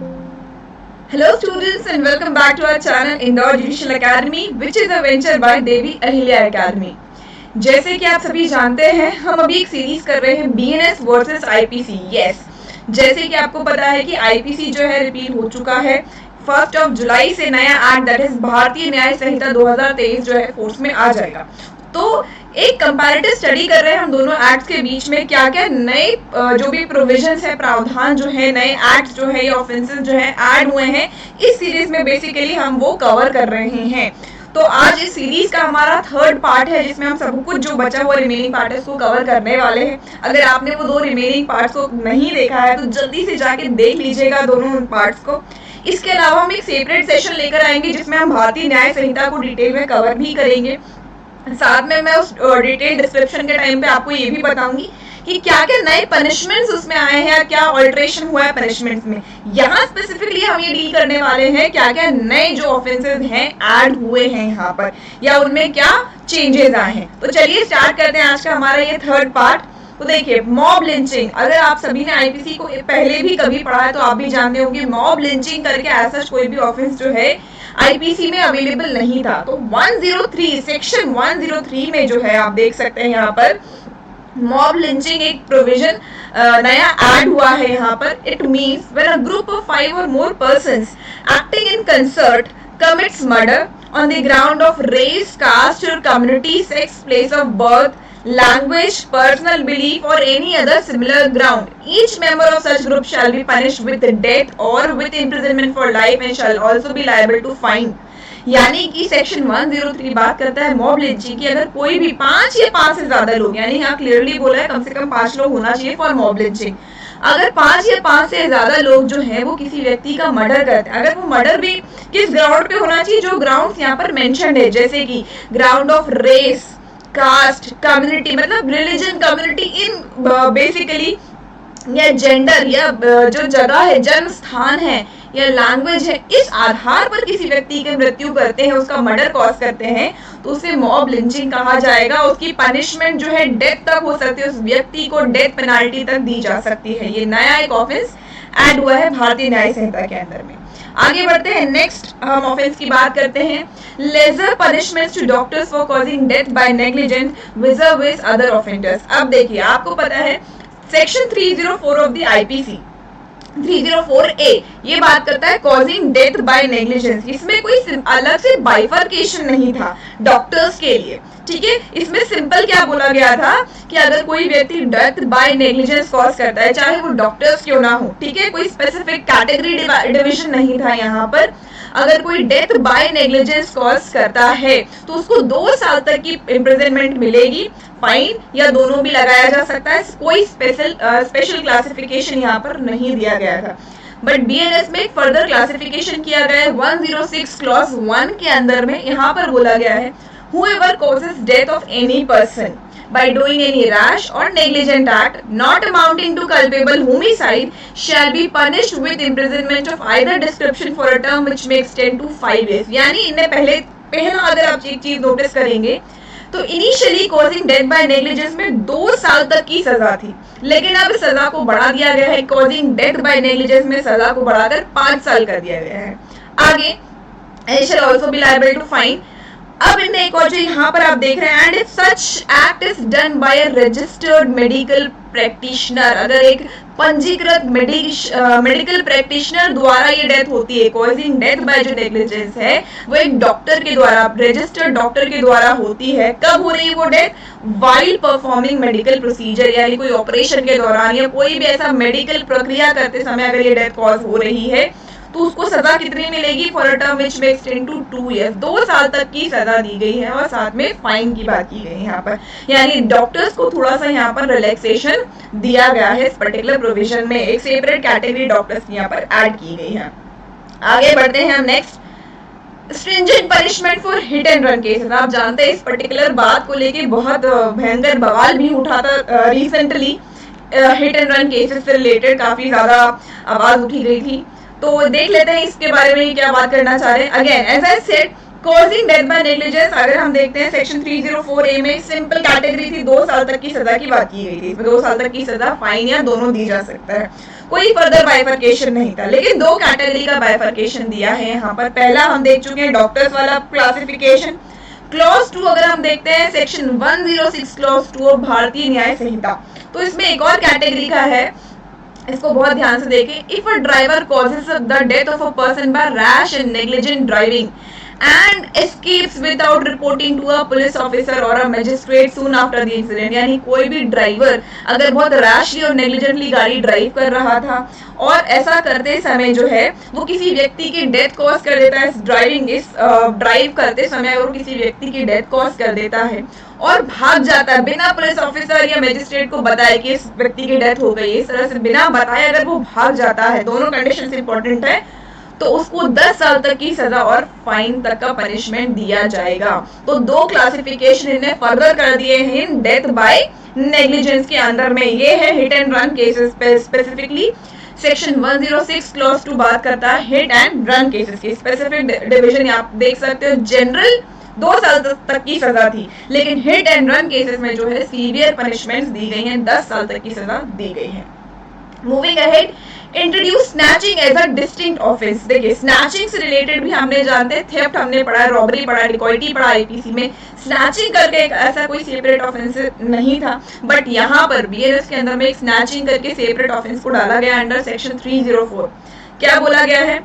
Hello students and welcome back to our channel Indore Judicial Academy which is a venture by Devi Ahilya Academy। जैसे कि आप सभी जानते हैं हम अभी एक सीरीज कर रहे हैं BNS वर्सेस IPC। यस, जैसे कि आपको पता है कि IPC जो है रिपीट हो चुका है। 1 जुलाई से नया एक्ट दैट इज भारतीय न्याय संहिता 2023 जो है फोर्स में आ जाएगा। तो एक कंपैरेटिव स्टडी कर रहे हैं हम दोनों एक्ट्स के बीच में क्या क्या नए जो भी प्रोविजंस है, प्रावधान जो है, नए एक्ट्स जो है या ऑफेंसेस जो है ऐड हुए हैं इस सीरीज में बेसिकली हम वो कवर कर रहे हैं। तो आज इस सीरीज का हमारा थर्ड पार्ट है जिसमें हम सब कुछ जो बचा हुआ रिमेनिंग पार्ट है उसको कवर करने वाले हैं। अगर आपने वो दो रिमेनिंग पार्ट्स को नहीं देखा है तो जल्दी से जाके देख लीजिएगा दोनों पार्ट्स को। इसके अलावा हम एक सेपरेट सेशन लेकर आएंगे जिसमें हम भारतीय न्याय संहिता को डिटेल में कवर भी करेंगे। साथ में मैं उस डिटेल डिस्क्रिप्शन के टाइम पे आपको ये भी बताऊंगी कि क्या क्या नए पनिशमेंट्स उसमें आए हैं, क्या ऑल्ट्रेशन हुआ है पनिशमेंट्स में। यहाँ स्पेसिफिकली हम ये डील करने वाले हैं क्या क्या नए जो ऑफेंसेस हैं ऐड हुए हैं यहाँ पर या उनमें क्या चेंजेस आए हैं। तो चलिए स्टार्ट करते हैं आज का हमारा ये थर्ड पार्ट। तो देखिए, मॉब लिंचिंग, अगर आप सभी ने आईपीसी को पहले भी कभी पढ़ा है तो आप भी जानते होंगे मॉब लिंचिंग करके ऐसा कोई भी ऑफेंस जो है आईपीसी में अवेलेबल नहीं था। तो 103 सेक्शन 103 में जो है आप देख सकते हैं यहाँ पर मॉब लिंचिंग एक प्रोविजन नया ऐड हुआ है यहाँ पर। It means when a group of 5 or more persons acting in concert commits murder on the ground of race, caste or community, sex, place of birth, language, personal belief or any other similar ground. Each member of such group shall be punished with death or with imprisonment for life and shall also be liable to fine। यानी कि section 103 बात करता है mob lynching की। अगर कोई भी 5 या 5 से ज्यादा लोग, यानी यहाँ क्लियरली बोला है कम से कम 5 लोग होना चाहिए फॉर मॉब लिंचिंग। अगर 5 या 5 से ज्यादा लोग जो है वो किसी व्यक्ति का मर्डर करते हैं, अगर वो मर्डर भी किस ग्राउंड पे होना चाहिए, जो ग्राउंड यहाँ पर मेंशन्ड है, जैसे कि ground of race, caste, community मतलब रिलीजन, कम्युनिटी इन बेसिकली, या जेंडर, या जो जगह है, जन्म स्थान है, या लैंग्वेज है, इस आधार पर किसी व्यक्ति की मृत्यु करते हैं, उसका मर्डर कॉज करते हैं तो उसे मॉब लिंचिंग कहा जाएगा। उसकी पनिशमेंट जो है डेथ तक हो सकती है, उस व्यक्ति को डेथ पेनाल्टी तक दी जा सकती है। ये नया एक ऑफेंस ऐड हुआ है भारतीय न्याय संहिता के अंदर में। आगे बढ़ते हैं, नेक्स्ट हम ऑफेंस की बात करते हैं। Lesser punishments to doctors for causing death by negligence viz other offenders. अब देखिए, आपको पता है section 304 of the IPC 304A ये बात करता है कॉजिंग डेथ बाय नेग्लिजेंस। इसमें कोई अलग से बाइफर्केशन नहीं था डॉक्टर्स के लिए, ठीक है। इसमें सिंपल क्या बोला गया था कि अगर कोई व्यक्ति डेथ बाय नेग्लिजेंस कॉज करता है, चाहे वो डॉक्टर्स क्यों ना हो, ठीक है, कोई स्पेसिफिक कैटेगरी डिवीजन नहीं था यहाँ पर। अगर कोई डेथ बाय नेग्लिजेंस कॉज करता है तो उसको 2 साल तक की इम्प्रिजनमेंट मिलेगी, फाइन या दोनों भी लगाया जा सकता है। कोई स्पेशल क्लासिफिकेशन यहाँ पर नहीं दिया गया था। बट बीएनएस में एक फर्दर क्लासिफिकेशन किया गया है 106 क्लॉज 1 के अंदर में। यहाँ पर बोला गया है whoever causes death of any person by doing any rash or negligent act not amounting to culpable homicide shall be punished with imprisonment of either description for a term which may extend to 5 years। यानी इन्हें पहला अगर आप एक चीज notice करेंगे तो initially causing death by negligence में 2 साल तक की सजा थी, लेकिन अब सजा को बढ़ा दिया गया है। कॉजिंग डेथ बाय नेग्लिजेंस में सजा को बढ़ाकर 5 साल कर दिया गया है। आगे they shall also be liable to fine। अब इनमें एक और जो यहाँ पर आप देख रहे हैं, and if such act is done by a registered medical practitioner, अगर एक पंजीकृत मेडिकल प्रैक्टिशनर द्वारा ये डेथ होती है, कॉजिंग डेथ बाय जो नेग्लिजेंस है वो एक डॉक्टर के द्वारा, रजिस्टर्ड डॉक्टर के द्वारा होती है। कब हो रही है वो death? While performing medical procedure, यानी कोई ऑपरेशन के दौरान या कोई भी ऐसा मेडिकल प्रक्रिया करते समय अगर ये डेथ कॉज हो रही है तो उसको सजा कितनी मिलेगी? For a term which may extend to 2 years, 2 साल तक की सजा दी गई है और साथ में फाइन की बात की गई है यहाँ पर। यानी डॉक्टर्स को थोड़ा सा यहाँ पर रिलैक्सेशन दिया गया है इस पर्टिकुलर प्रोविजन में। एक सेपरेट कैटेगरी डॉक्टर्स की यहाँ पर ऐड की गई है। आगे बढ़ते हैं हम next, stringent punishment for hit and run cases. आप जानते हैं इस पर्टिकुलर बात को लेके बहुत भयंकर बवाल भी उठा था recently. Hit and run cases से रिलेटेड काफी ज्यादा आवाज उठी गई थी, तो देख लेते हैं इसके बारे में क्या बात करना चाह रहे हैं। Again as I said causing death by negligence अगर हम देखते हैं सेक्शन 304A में सिंपल कैटेगरी थी, 2 साल तक की सजा की बात की गई थी। इसमें 2 साल तक की सजा, फाइन या दोनों दी जा सकता है, कोई फर्दर बाइफर्केशन नहीं था। लेकिन 2 कैटेगरी का बाइफर्केशन दिया है यहाँ पर। पहला हम देख चुके हैं डॉक्टर्स वाला क्लासिफिकेशन। क्लॉज 2 अगर हम देखते हैं सेक्शन 106 क्लॉज 2 भारतीय न्याय संहिता, तो इसमें एक और कैटेगरी का है, इसको बहुत ध्यान से देखें। If a driver causes the death of a person by rash and negligent driving and escapes without reporting to a police officer or a magistrate soon after the incident, यानी कोई भी ड्राइवर अगर बहुत रैशली और negligently गाड़ी drive कर रहा था और ऐसा करते समय जो है वो किसी व्यक्ति की डेथ कॉज कर देता है, ड्राइव करते समय और किसी व्यक्ति की डेथ कॉज कर देता है और भाग जाता है बिना पुलिस ऑफिसर या मजिस्ट्रेट को बताए कि इस व्यक्ति की डेथ हो गई, इस तरह से बिना बताए अगर वो भाग जाता है, दोनों कंडीशन इंपॉर्टेंट है, तो उसको 10 साल तक की सजा और फाइन तक का पनिशमेंट दिया जाएगा। तो 2 क्लासिफिकेशन इन्हें फर्दर कर दिए हैं डेथ बाय नेग्लिजेंस के अंदर में। ये है हिट एंड रन केसेस पे स्पेसिफिकली सेक्शन 106 क्लॉज 2 बात करता है हिट एंड रन केसेस की। स्पेसिफिक डिवीजन आप देख सकते हो, जनरल 2 साल तक की सजा थी, लेकिन हिट एंड रन केसेस में जो है सीवियर पनिशमेंट्स दी गई हैं, 10 साल तक की सजा दी गई है। Moving ahead, introduce snatching as a distinct offence. देखिए स्नैचिंग से रिलेटेड भी हमने जानते हैं, थेफ्ट हमने पढ़ा, रॉबरी पढ़ा, डिकॉइटी पढ़ा आईपीसी में। स्नैचिंग करके एक ऐसा कोई सेपरेट ऑफेंस नहीं था, बट यहाँ पर बीएनएस के अंदर में एक स्नैचिंग करके सेपरेट ऑफेंस को डाला गया अंडर सेक्शन 304। क्या बोला गया है?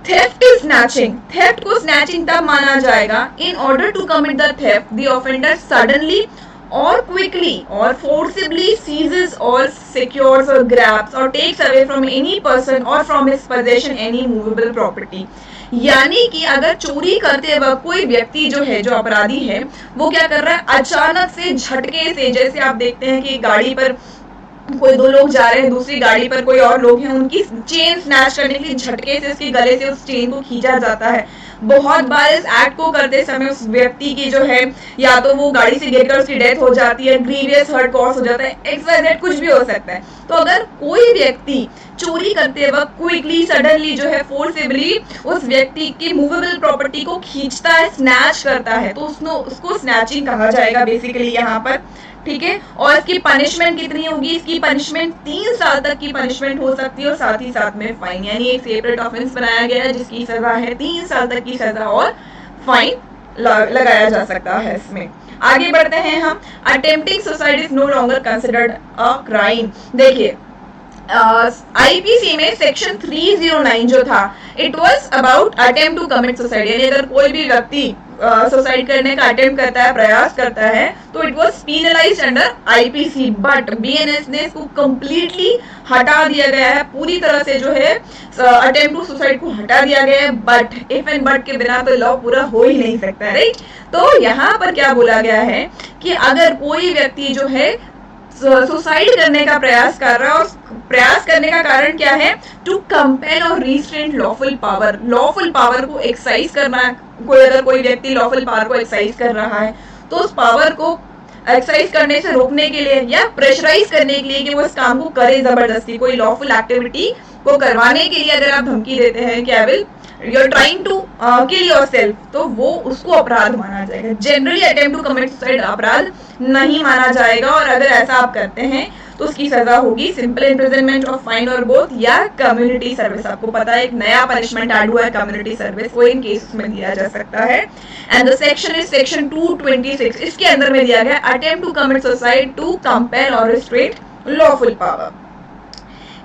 Theft is snatching. थेफ्ट को स्नैचिंग तब माना जाएगा in order to commit the theft the offender suddenly or quickly or forcibly seizes or secures or grabs or takes away from any person or from his possession any movable property। यानी कि अगर चोरी करते वक्त कोई व्यक्ति जो है, जो अपराधी है, वो क्या कर रहा है, अचानक से झटके से, जैसे आप देखते हैं कि गाड़ी पर कोई 2 लोग जा रहे हैं, दूसरी गाड़ी पर कोई और लोग हैं, उनकी चेन स्नैच करने के लिए झटके से उसके गले से उस चेन को खींचा जाता है। बहुत बार इस एक्ट को करते समय उस व्यक्ति की जो है या तो वो गाड़ी से गिरकर उसकी डेथ हो जाती है, ग्रीवियस हर्ट कॉज हो जाता है, XYZ कुछ भी हो सकता है। तो अगर कोई व्यक्ति चोरी करते वक्त क्विकली सडनली जो है फोर्सिबली उस व्यक्ति की मूवेबल प्रॉपर्टी को खींचता है, स्नैच करता है, तो उसको स्नैचिंग कहा जाएगा बेसिकली यहाँ पर, ठीक है। और इसकी पनिशमेंट कितनी होगी? इसकी पनिशमेंट 3 साल तक की पनिशमेंट हो सकती है और साथ ही साथ में फाइन, यानी एक सेपरेट ऑफेंस बनाया गया है जिसकी सजा है 3 साल तक की सजा और फाइन लगाया जा सकता है इसमें। आगे बढ़ते हैं हम। Attempting suicide is no longer considered a crime. देखिए आईपीसी में सेक्शन 309 जो था, it was about attempt to commit suicide, यानी अगर कोई भी व्यक्ति सुसाइड करने का अटेम्प्ट करता है, प्रयास करता है, तो it was penalised under IPC. But BNS ने इसको कंप्लीटली हटा दिया गया है, पूरी तरह से जो है अटेम्प्ट टू सुसाइड को हटा दिया गया है। बट इफ एंड बट के बिना तो लॉ पूरा हो ही नहीं सकता है, राइट। तो यहाँ पर क्या बोला गया है कि अगर कोई व्यक्ति जो है सुसाइड करने का प्रयास कर रहा है, और प्रयास करने का कारण क्या है? टू कंपेल और restrain lawful power. Lawful power को एक्सरसाइज करना, अगर कोई व्यक्ति लॉफुल पावर को एक्सरसाइज कर रहा है तो उस पावर को एक्सरसाइज करने से रोकने के लिए या प्रेशराइज करने के लिए कि वो इस काम को करे, जबरदस्ती कोई लॉफुल एक्टिविटी को करवाने के लिए अगर आप धमकी देते हैं कि I will you are trying to kill yourself, तो वो उसको अपराध माना जाएगा। Generally attempt to commit suicide अपराध नहीं माना जाएगा, और अगर ऐसा आप करते हैं तो उसकी सजा होगी सिंपल इम्प्रिजनमेंट और फाइन और बोथ, या कम्युनिटी सर्विस। आपको पता है एक नया पनिशमेंट ऐड हुआ है कम्युनिटी सर्विस, वो इन केसेस में दिया जा सकता है। And the section is section 226। इसके अंदर में दिया गया attempt to commit suicide to compel और रिस्ट्रेन लॉफुल पावर।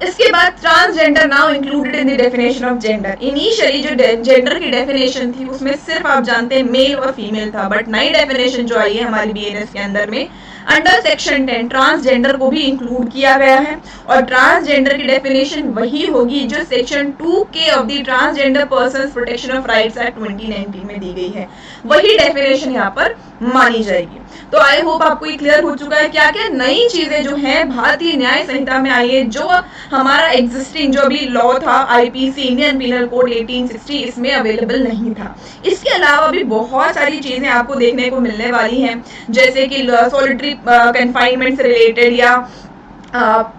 इसके बाद transgender now included in the definition of gender. Initially जो जेंडर की डेफिनेशन थी उसमें सिर्फ आप जानते हैं मेल और फीमेल था, बट नई डेफिनेशन जो आई है हमारी बीएनएस के अंदर में अंडर सेक्शन 10 ट्रांसजेंडर को भी इंक्लूड किया गया है। और ट्रांसजेंडर की डेफिनेशन वही होगी जो section 2K of the transgender persons protection of rights act 2019 में दी गई है, वही डेफिनेशन यहाँ पर मानी जाएगी। तो आई होप आपको ये क्लियर हो चुका है क्या क्या नई चीजें जो है भारतीय न्याय संहिता में आई है, जो हमारा एग्जिस्टिंग जो भी लॉ था आईपीसी इंडियन पिनल कोड 1860 इसमें अवेलेबल नहीं था। इसके अलावा भी बहुत सारी चीजें आपको देखने को मिलने वाली हैं, जैसे कि सॉलिटरी कन्फाइनमेंट से रिलेटेड या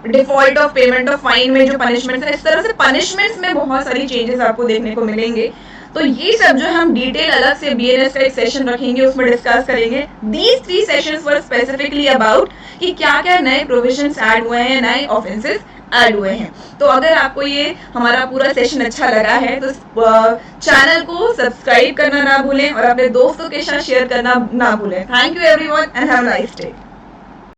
default of payment of fine में जो पनिशमेंट्स है, इस तरह से पनिशमेंट्स में बहुत सारी चेंजेस आपको देखने को मिलेंगे। तो ये सब जो हम डिटेल अलग से BNS का एक सेशन रखेंगे, उसमें डिस्कस करेंगे। These 3 sessions were specifically about कि क्या क्या नए प्रोविजंस ऐड हुए हैं, नए ऑफेंसेस ऐड हुए हैं। तो अगर आपको ये हमारा पूरा सेशन अच्छा लगा है तो चैनल को सब्सक्राइब करना ना भूलें और अपने दोस्तों के साथ शेयर करना ना भूलें। Thank you everyone and have a nice day.